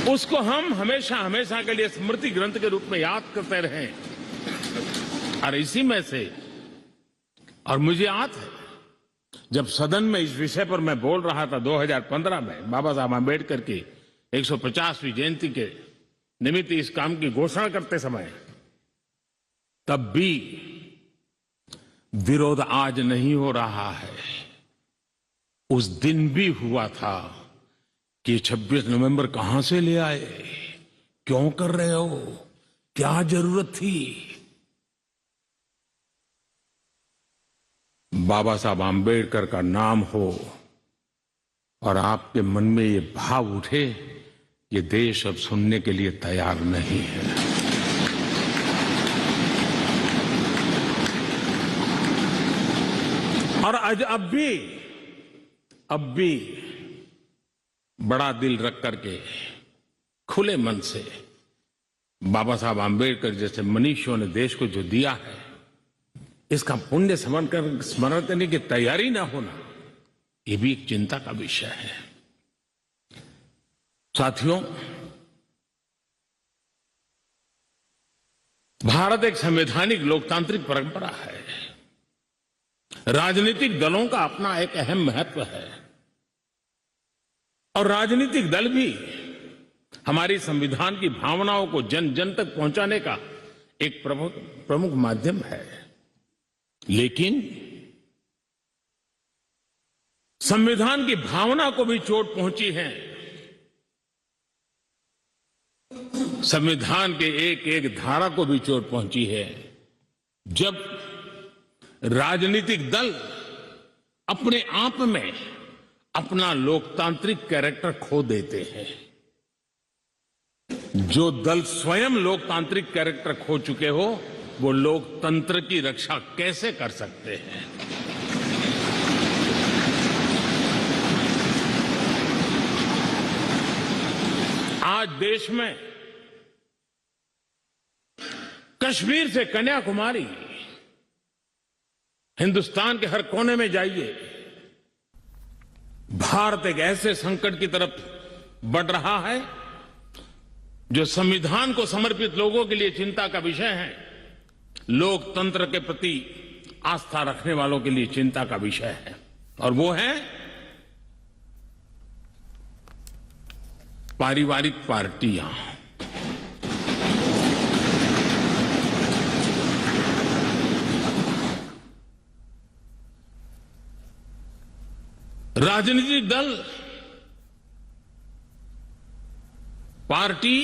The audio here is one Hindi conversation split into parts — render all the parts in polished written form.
उसको हम हमेशा हमेशा के लिए स्मृति ग्रंथ के रूप में याद करते रहे। और इसी में से, और मुझे याद है जब सदन में इस विषय पर मैं बोल रहा था 2015 में बाबा साहब आंबेडकर की 150वीं जयंती के निमित्त इस काम की घोषणा करते समय, तब भी विरोध आज नहीं हो रहा है। उस दिन भी हुआ था कि 26 नवंबर कहां से ले आए, क्यों कर रहे हो, क्या जरूरत थी। बाबा साहब आंबेडकर का नाम हो और आपके मन में ये भाव उठे, ये देश अब सुनने के लिए तैयार नहीं है। और आज अब भी बड़ा दिल रख करके खुले मन से बाबा साहब आंबेडकर जैसे मनीषियों ने देश को जो दिया है, इसका पुण्य स्मरण करने की तैयारी ना होना, ये भी एक चिंता का विषय है। साथियों, भारत एक संवैधानिक लोकतांत्रिक परंपरा है। राजनीतिक दलों का अपना एक अहम महत्व है और राजनीतिक दल भी हमारी संविधान की भावनाओं को जन जन तक पहुंचाने का एक प्रमुख माध्यम है। लेकिन संविधान की भावना को भी चोट पहुंची है। संविधान के एक एक धारा को भी चोट पहुंची है जब राजनीतिक दल अपने आप में अपना लोकतांत्रिक कैरेक्टर खो देते हैं। जो दल स्वयं लोकतांत्रिक कैरेक्टर खो चुके हो, वो लोकतंत्र की रक्षा कैसे कर सकते हैं। आज देश में कश्मीर से कन्याकुमारी, हिंदुस्तान के हर कोने में जाइए, भारत एक ऐसे संकट की तरफ बढ़ रहा है जो संविधान को समर्पित लोगों के लिए चिंता का विषय है, लोकतंत्र के प्रति आस्था रखने वालों के लिए चिंता का विषय है। और वो है पारिवारिक पार्टियां। राजनीतिक दल, party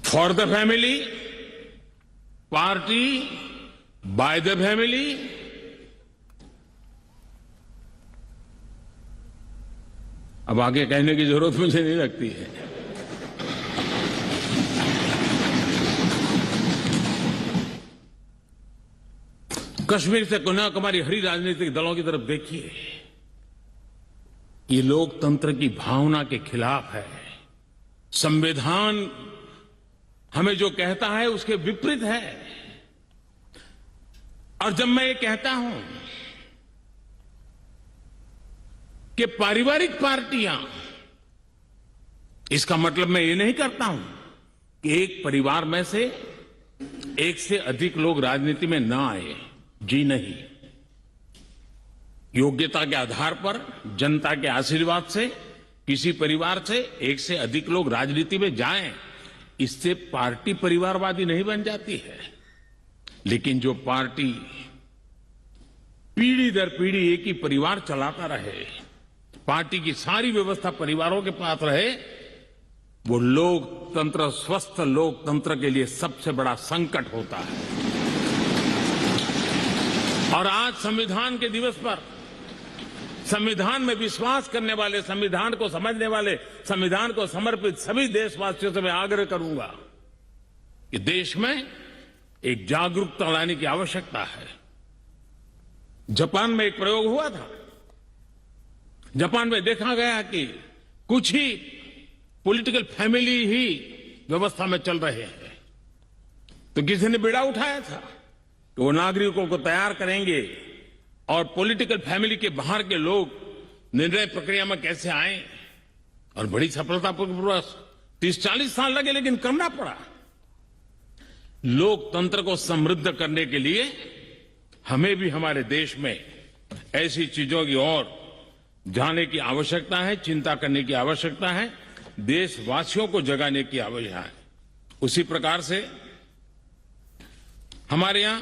for the family, party by the family, अब आगे कहने की जरूरत मुझे नहीं लगती है। कश्मीर से कन्याकुमारी हरी राजनीतिक दलों की तरफ देखिए, ये लोकतंत्र की भावना के खिलाफ है। संविधान हमें जो कहता है उसके विपरीत है। और जब मैं ये कहता हूं कि पारिवारिक पार्टियां, इसका मतलब मैं ये नहीं करता हूं कि एक परिवार में से एक से अधिक लोग राजनीति में ना आए। जी नहीं, योग्यता के आधार पर, जनता के आशीर्वाद से किसी परिवार से एक से अधिक लोग राजनीति में जाएं, इससे पार्टी परिवारवादी नहीं बन जाती है। लेकिन जो पार्टी पीढ़ी दर पीढ़ी एक ही परिवार चलाता रहे, पार्टी की सारी व्यवस्था परिवारों के पास रहे, वो लोकतंत्र, स्वस्थ लोकतंत्र के लिए सबसे बड़ा संकट होता है। और आज संविधान के दिवस पर संविधान में विश्वास करने वाले, संविधान को समझने वाले, संविधान को समर्पित सभी देशवासियों से मैं आग्रह करूंगा कि देश में एक जागरूकता लाने की आवश्यकता है। जापान में एक प्रयोग हुआ था। जापान में देखा गया कि कुछ ही पॉलिटिकल फैमिली ही व्यवस्था में चल रहे हैं, तो किसी ने बीड़ा उठाया था कि वो नागरिकों को तैयार करेंगे और पॉलिटिकल फैमिली के बाहर के लोग निर्णय प्रक्रिया में कैसे आए। और बड़ी सफलतापूर्वक 30-40 साल लगे, लेकिन करना पड़ा। लोकतंत्र को समृद्ध करने के लिए हमें भी हमारे देश में ऐसी चीजों की ओर जाने की आवश्यकता है, चिंता करने की आवश्यकता है, देशवासियों को जगाने की आवश्यकता है। उसी प्रकार से हमारे यहां